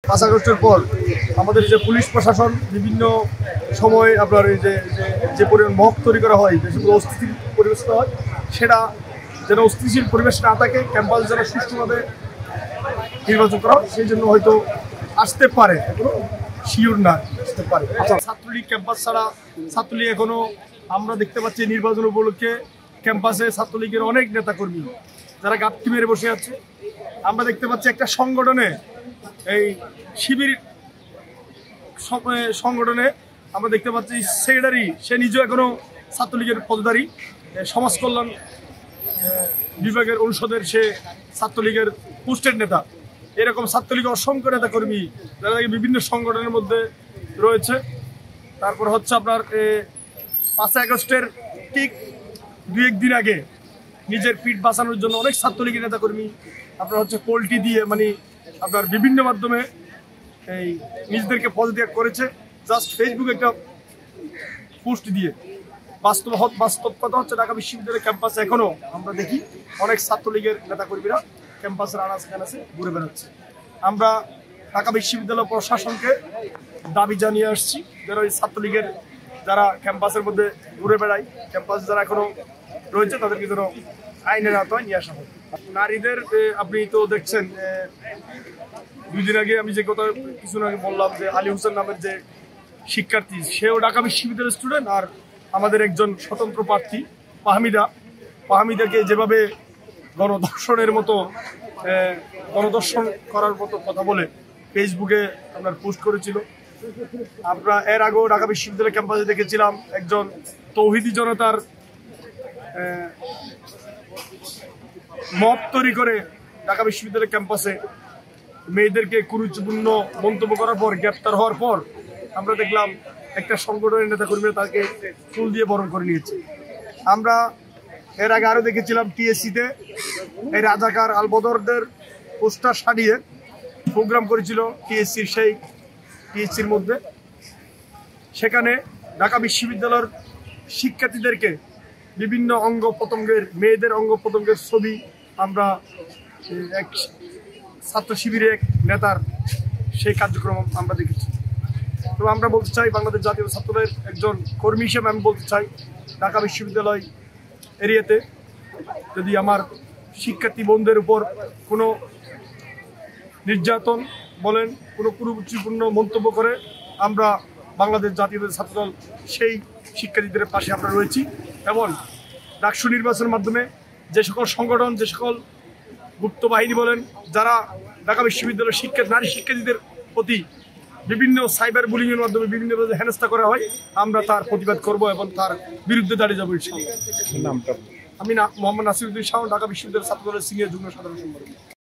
5 আগস্টের পর আমাদের যে পুলিশ প্রশাসন বিভিন্ন সময় আপনার এই যে পরিমাণ মক তৈরি করা হয়, যে সেগুলো অস্থিতিশীল পরিবেশ হয়, সেটা যেন অস্থিতিশীল পরিবেশ না থাকে, ক্যাম্পাস যেন সুষ্ঠুভাবে নির্বাচন করা হয়, সেই জন্য হয়তো আসতে পারে, এখনো শিওর না, আসতে পারে। ছাত্রলীগ ক্যাম্পাস ছাড়া ছাত্রলীগ এখনো আমরা দেখতে পাচ্ছি নির্বাচন উপলক্ষে ক্যাম্পাসে ছাত্রলীগের অনেক নেতাকর্মী যারা গাপটি মেরে বসে আছে। আমরা দেখতে পাচ্ছি একটা সংগঠনে, এই শিবির সংগঠনে আমরা দেখতে পাচ্ছি সেক্রেটারি, সে নিজেও এখনো ছাত্রলীগের পদধারী, সমাজ কল্যাণ বিভাগের অনুষদের সে ছাত্রলীগের পোস্টেড নেতা। এরকম ছাত্রলীগের অসংখ্য নেতাকর্মী যারা বিভিন্ন সংগঠনের মধ্যে রয়েছে। তারপর হচ্ছে আপনার 5 আগস্টের ঠিক 2-1 দিন আগে নিজের পিঠ বাঁচানোর জন্য অনেক ছাত্রলীগের নেতাকর্মী আপনার হচ্ছে পোল্ট্রি দিয়ে, মানে আপনার বিভিন্ন মাধ্যমে এই নিজেদেরকে পদত্যাগ করেছে, জাস্ট ফেসবুকে একটা পোস্ট দিয়ে। বাস্তব কথা হচ্ছে ঢাকা বিশ্ববিদ্যালয়ের ক্যাম্পাসে এখনো আমরা দেখি অনেক ছাত্রলীগের নেতাকর্মীরা ক্যাম্পাসের আনাচে কানাচে ঘুরে বেড়াচ্ছে। আমরা ঢাকা বিশ্ববিদ্যালয় প্রশাসনকে দাবি জানিয়ে আসছি যেন এই ছাত্রলীগের যারা ক্যাম্পাসের মধ্যে ঘুরে বেড়ায়, ক্যাম্পাসে যারা এখনো রয়েছে, তাদেরকে যেন আইনের আওতায় নিয়ে আসা হয়। নারীদের আপনি তো দেখছেন, 2 দিন আগে আমি যে কথা কিছুদিন আগে বললাম যে আলী হোসেন নামের যে শিক্ষার্থী, সেও ঢাকা বিশ্ববিদ্যালয়ের স্টুডেন্ট, আর আমাদের একজন স্বতন্ত্র প্রার্থী পাহামিদাকে যেভাবে গণধর্ষণের মতো গণধর্ষণ করার মতো কথা বলে ফেসবুকে আপনার পোস্ট করেছিল। আমরা এর আগেও ঢাকা বিশ্ববিদ্যালয় ক্যাম্পাসে দেখেছিলাম একজন তৌহিদি জনতার মব তৈরি করে ঢাকা বিশ্ববিদ্যালয় ক্যাম্পাসে মেয়েদেরকে কুরুচিপূর্ণ মন্তব্য করার পর, গ্রেপ্তার হওয়ার পর আমরা দেখলাম একটা সংগঠনের নেতাকর্মীরা তাকে ফুল দিয়ে বরণ করে নিয়েছে। আমরা এর আগে আরও দেখেছিলাম টিএসসিতে এই রাজাকার আলবদরদের পোস্টার সারিয়ে প্রোগ্রাম করেছিল টিএসসির মধ্যে। সেখানে ঢাকা বিশ্ববিদ্যালয়ের শিক্ষার্থীদেরকে বিভিন্ন অঙ্গ প্রত্যঙ্গের, মেয়েদের অঙ্গ প্রত্যঙ্গের ছবি আমরা এক ছাত্র শিবিরের এক নেতার সেই কার্যক্রম আমরা দেখেছি। তো আমরা বলতে চাই, বাংলাদেশ জাতীয় ছাত্রদের একজন কর্মী হিসেবে আমি বলতে চাই, ঢাকা বিশ্ববিদ্যালয় এরিয়াতে যদি আমার শিক্ষার্থী বোনদের উপর কোনো নির্যাতন বলেন, কোনো কুরুচিপূর্ণ মন্তব্য করে, আমরা বাংলাদেশ জাতীয় ছাত্রদল সেই শিক্ষার্থীদের পাশে আমরা রয়েছি। এবং ডাকসু নির্বাচনের মাধ্যমে যে সকল সংগঠন, যে সকল গুপ্ত বাহিনী বলেন, যারা ঢাকা বিশ্ববিদ্যালয়ের নারী শিক্ষার্থীদের প্রতি বিভিন্ন সাইবার বুলিংয়ের মাধ্যমে বিভিন্নভাবে হেনস্থা করা হয়, আমরা তার প্রতিবাদ করব এবং তার বিরুদ্ধে দাঁড়িয়ে যাবো ইনশাআল্লাহ। আমি মোহাম্মদ নাসিরউদ্দিন শাহ, ঢাকা বিশ্ববিদ্যালয়ের ছাত্রদলের সিনিয়র যুগ্ম সাধারণ সম্পাদক।